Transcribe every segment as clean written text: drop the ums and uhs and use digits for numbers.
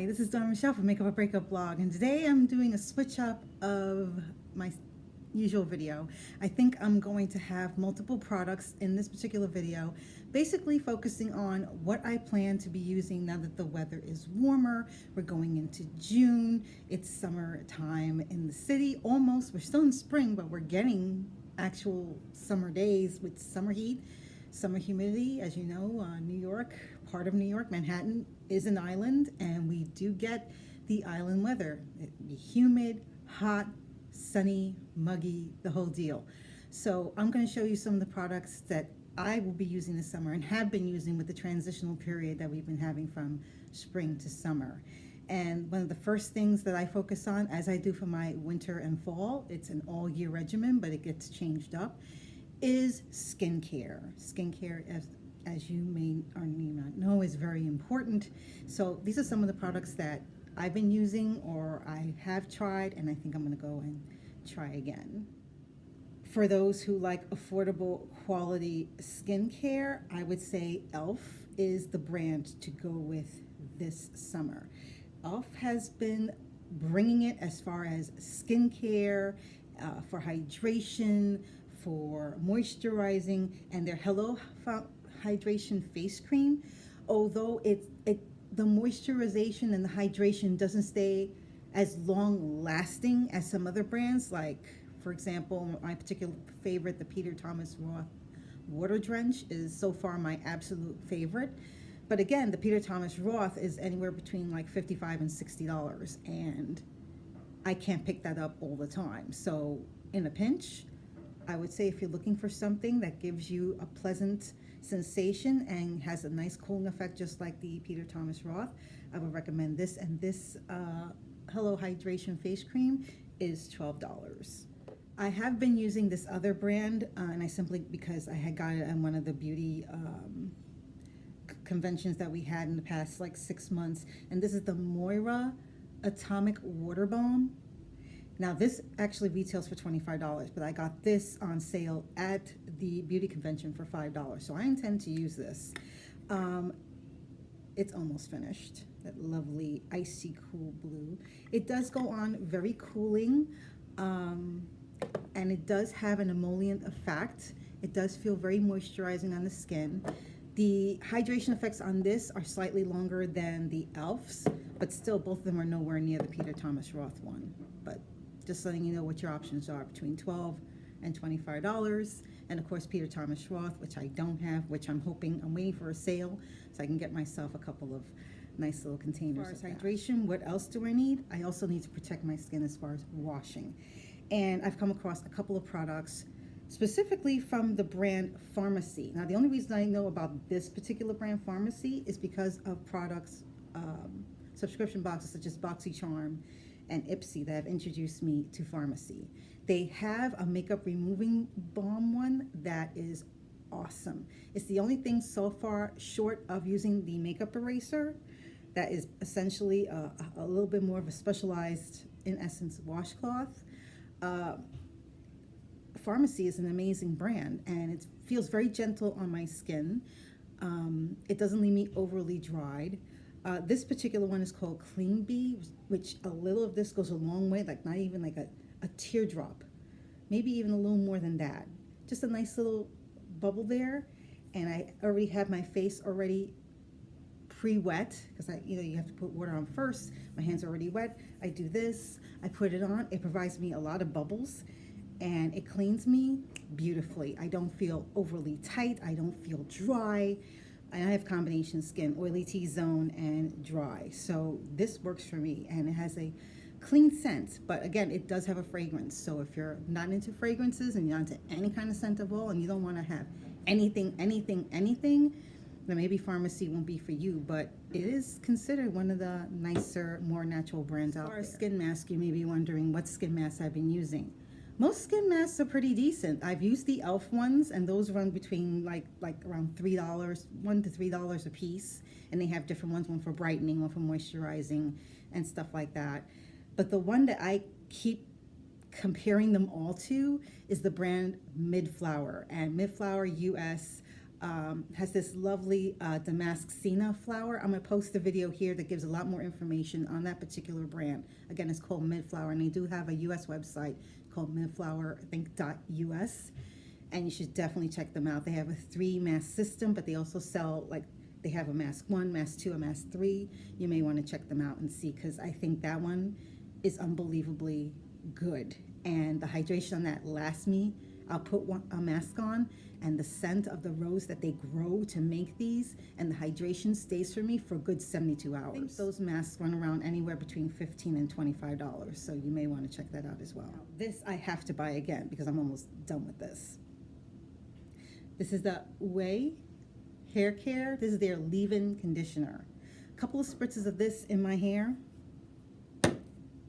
Hi, this is Donna Michelle from Makeup or Breakup blog, and today I'm doing a switch up of my usual video. I think I'm going to have multiple products in this particular video, basically focusing on what I plan to be using now that the weather is warmer. We're going into June. It's summertime in the city. Almost. We're still in spring, but we're getting actual summer days with summer heat. Summer humidity, as you know, New York, part of New York, Manhattan is an island, and we do get the island weather. It'd be humid, hot, sunny, muggy, the whole deal. So I'm going to show you some of the products that I will be using this summer and have been using with the transitional period that we've been having from spring to summer. And one of the first things that I focus on, as I do for my winter and fall, it's an all-year regimen, but it gets changed up, is skincare. Skincare, as you may or may not know, is very important. So these are some of the products that I've been using or I have tried, and I think I'm going to go and try again. For those who like affordable quality skincare, I would say Elf is the brand to go with this summer. Elf has been bringing it as far as skincare, for hydration, for moisturizing, and their Hello Hydration face cream, although the moisturization and the hydration doesn't stay as long lasting as some other brands, like for example my particular favorite, the Peter Thomas Roth Water Drench, is so far my absolute favorite. But again, the Peter Thomas Roth is anywhere between like $55 and $60, and I can't pick that up all the time. So in a pinch, I would say if you're looking for something that gives you a pleasant sensation and has a nice cooling effect just like the Peter Thomas Roth, I would recommend this. And this Hello Hydration face cream is $12. I have been using this other brand, and I simply, because I had got it at one of the beauty conventions that we had in the past like 6 months, and this is the Moira Atomic Water Balm. Now this actually retails for $25, but I got this on sale at the beauty convention for $5. So I intend to use this. It's almost finished. That lovely icy cool blue. It does go on very cooling, and it does have an emollient effect. It does feel very moisturizing on the skin. The hydration effects on this are slightly longer than the Elf's, but still both of them are nowhere near the Peter Thomas Roth one. But just letting you know what your options are, between $12 and $25. And of course Peter Thomas Roth, which I don't have, which I'm waiting for a sale so I can get myself a couple of nice little containers. As far as hydration, what else do I need? I also need to protect my skin as far as washing. And I've come across a couple of products specifically from the brand Pharmacy. Now the only reason I know about this particular brand Pharmacy is because of products, subscription boxes such as BoxyCharm and Ipsy that have introduced me to Pharmacy. They have a makeup removing balm one that is awesome. It's the only thing so far short of using the makeup eraser that is essentially a little bit more of a specialized, in essence, washcloth. Pharmacy is an amazing brand, and it feels very gentle on my skin. It doesn't leave me overly dried. This particular one is called Clean Bee, which a little of this goes a long way, like not even like a teardrop, maybe even a little more than that. Just a nice little bubble there, and I already have my face already pre-wet, because you have to put water on first. My hands are already wet. I do this, I put it on. It provides me a lot of bubbles, and it cleans me beautifully. I don't feel overly tight. I don't feel dry. And I have combination skin, oily T-zone and dry. So this works for me, and it has a clean scent, but again, it does have a fragrance. So if you're not into fragrances and you're not into any kind of scent at all, and you don't want to have anything, then maybe Pharmacy won't be for you, but it is considered one of the nicer, more natural brands out there. As far as skin mask, you may be wondering what skin masks I've been using. Most skin masks are pretty decent. I've used the Elf ones, and those run between like around $3, $1 to $3 a piece. And they have different ones, one for brightening, one for moisturizing, and stuff like that. But the one that I keep comparing them all to is the brand Midflower. And Midflower US has this lovely Damascena flower. I'm going to post a video here that gives a lot more information on that particular brand. Again, it's called Midflower, and they do have a US website called midflower, I think, .us, and you should definitely check them out. They have a 3-mask system, but they also sell, like, they have a mask 1, mask 2, a mask 3. You may want to check them out and see, because I think that one is unbelievably good. And the hydration on that lasts me. I'll put a mask on, and the scent of the rose that they grow to make these and the hydration stays for me for a good 72 hours. I think those masks run around anywhere between $15 and $25, so you may want to check that out as well. Now, this I have to buy again because I'm almost done with this. This is the Aloe Haircare. This is their leave-in conditioner. A couple of spritzes of this in my hair.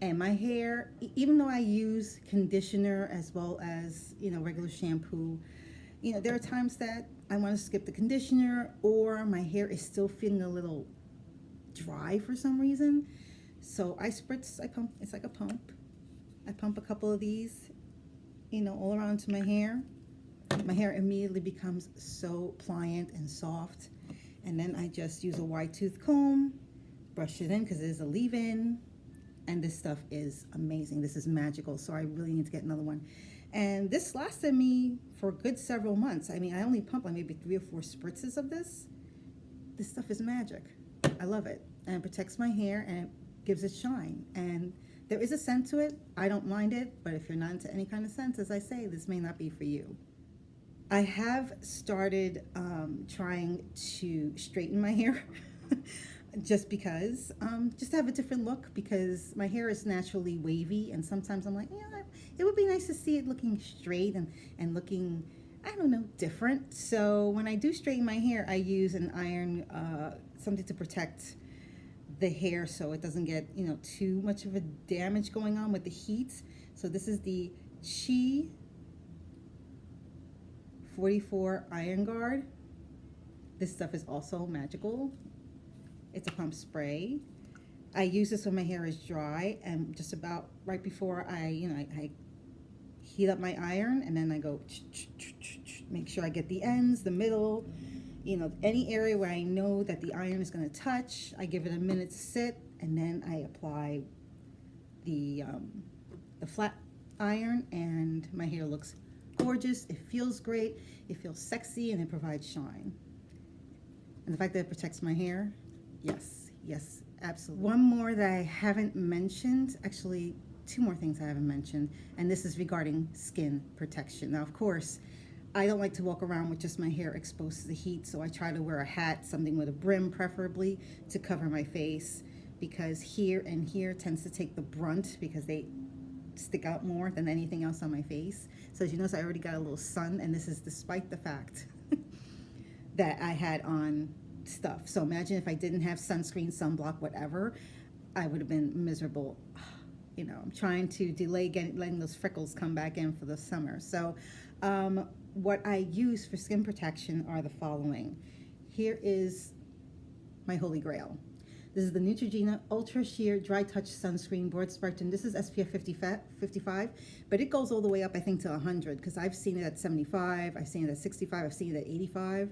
And my hair, even though I use conditioner as well as, regular shampoo, there are times that I want to skip the conditioner, or my hair is still feeling a little dry for some reason. So I spritz, I pump, it's like a pump. I pump a couple of these, all around to my hair. My hair immediately becomes so pliant and soft. And then I just use a wide tooth comb, brush it in because it is a leave-in. And this stuff is amazing. This is magical, so I really need to get another one. And this lasted me for a good several months. I mean, I only pumped like maybe 3 or 4 spritzes of this. This stuff is magic. I love it. And it protects my hair, and it gives it shine. And there is a scent to it. I don't mind it, but if you're not into any kind of scent, as I say, this may not be for you. I have started trying to straighten my hair. Just because, just to have a different look, because my hair is naturally wavy, and sometimes I'm like, it would be nice to see it looking straight and looking, I don't know, different. So when I do straighten my hair, I use an iron, something to protect the hair so it doesn't get, too much of a damage going on with the heat. So this is the Chi 44 Iron Guard. This stuff is also magical. It's a pump spray. I use this when my hair is dry, and just about right before I heat up my iron, and then I go make sure I get the ends, the middle, any area where I know that the iron is going to touch. I give it a minute to sit, and then I apply the flat iron, and my hair looks gorgeous. It feels great. It feels sexy, and it provides shine. And the fact that it protects my hair. Yes, absolutely. One more that I haven't mentioned, actually 2 more things I haven't mentioned, and this is regarding skin protection. Now, of course, I don't like to walk around with just my hair exposed to the heat, so I try to wear a hat, something with a brim preferably, to cover my face, because here and here tends to take the brunt because they stick out more than anything else on my face. So as you notice, I already got a little sun, and this is despite the fact that I had on stuff. So imagine if I didn't have sunscreen, sunblock, whatever, I would have been miserable. I'm trying to delay letting those freckles come back in for the summer. So what I use for skin protection are the following. Here is my holy grail. This is the Neutrogena Ultra Sheer Dry Touch Sunscreen Broad Spectrum. This is SPF 55, but it goes all the way up, I think, to 100, because I've seen it at 75, I've seen it at 65, I've seen it at 85.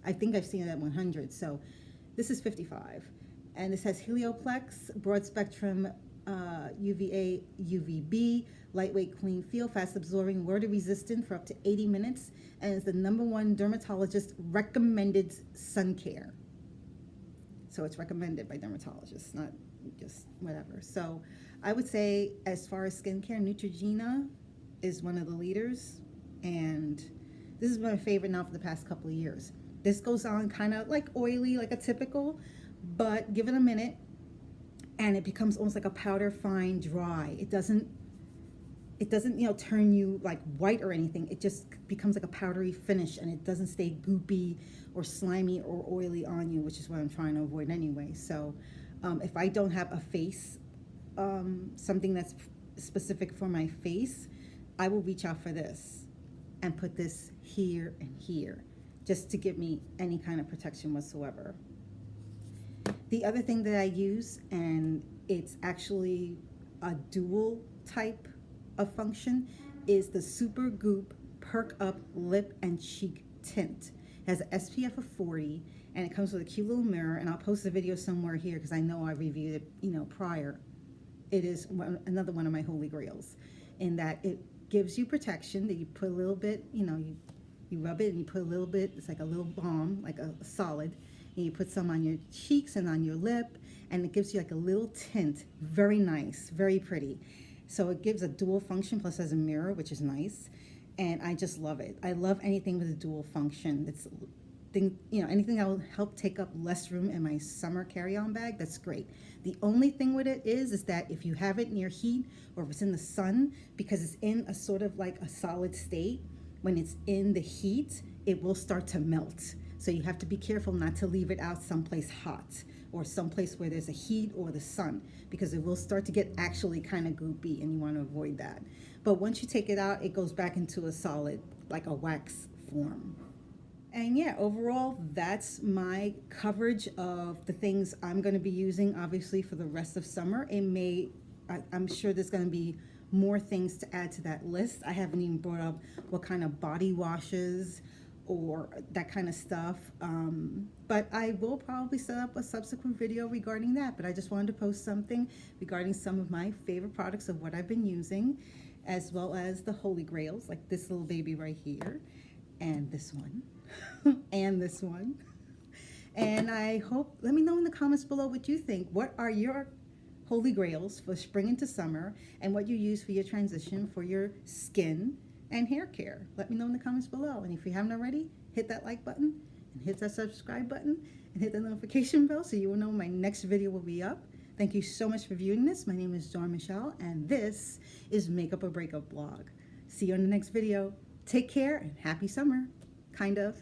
I think I've seen it at 100, so this is 55. And this has Helioplex, broad spectrum, UVA, UVB, lightweight, clean feel, fast absorbing, water resistant for up to 80 minutes, and is the #1 dermatologist recommended sun care. So it's recommended by dermatologists, not just whatever. So I would say, as far as skincare, Neutrogena is one of the leaders, and this has been my favorite now for the past couple of years. This goes on kind of like oily, like a typical, but give it a minute and it becomes almost like a powder fine dry. It doesn't turn you like white or anything. It just becomes like a powdery finish, and it doesn't stay goopy or slimy or oily on you, which is what I'm trying to avoid anyway. So if I don't have a face, something that's specific for my face, I will reach out for this and put this here and here, just to give me any kind of protection whatsoever. The other thing that I use, and it's actually a dual type of function, is the Super Goop Perk Up Lip and Cheek Tint. It has an SPF of 40, and it comes with a cute little mirror, and I'll post a video somewhere here because I know I reviewed it, prior. It is another one of my holy grails in that it gives you protection, that you put a little bit, you rub it and you put a little bit, it's like a little balm, like a solid, and you put some on your cheeks and on your lip, and it gives you like a little tint. Very nice, very pretty. So it gives a dual function, plus has a mirror, which is nice, and I just love it. I love anything with a dual function. Anything that will help take up less room in my summer carry-on bag, that's great. The only thing with it is that if you have it near heat or if it's in the sun, because it's in a sort of like a solid state, when it's in the heat, it will start to melt. So you have to be careful not to leave it out someplace hot or someplace where there's a heat or the sun, because it will start to get actually kind of goopy, and you want to avoid that. But once you take it out, it goes back into a solid, like a wax form. And yeah, overall, that's my coverage of the things I'm going to be using, obviously, for the rest of summer. I'm sure there's going to be more things to add to that list. I haven't even brought up what kind of body washes or that kind of stuff. But I will probably set up a subsequent video regarding that. But I just wanted to post something regarding some of my favorite products of what I've been using, as well as the holy grails, like this little baby right here, and this one. And this one. And I hope, let me know in the comments below what you think. What are your holy grails for spring into summer, and what you use for your transition for your skin and hair care? Let me know in the comments below. And if you haven't already, hit that like button and hit that subscribe button and hit the notification bell so you will know when my next video will be up. Thank you so much for viewing this. My name is Dawn Michelle, and this is Makeup or Breakup Blog. See you on the next video. Take care and happy summer. Kind of.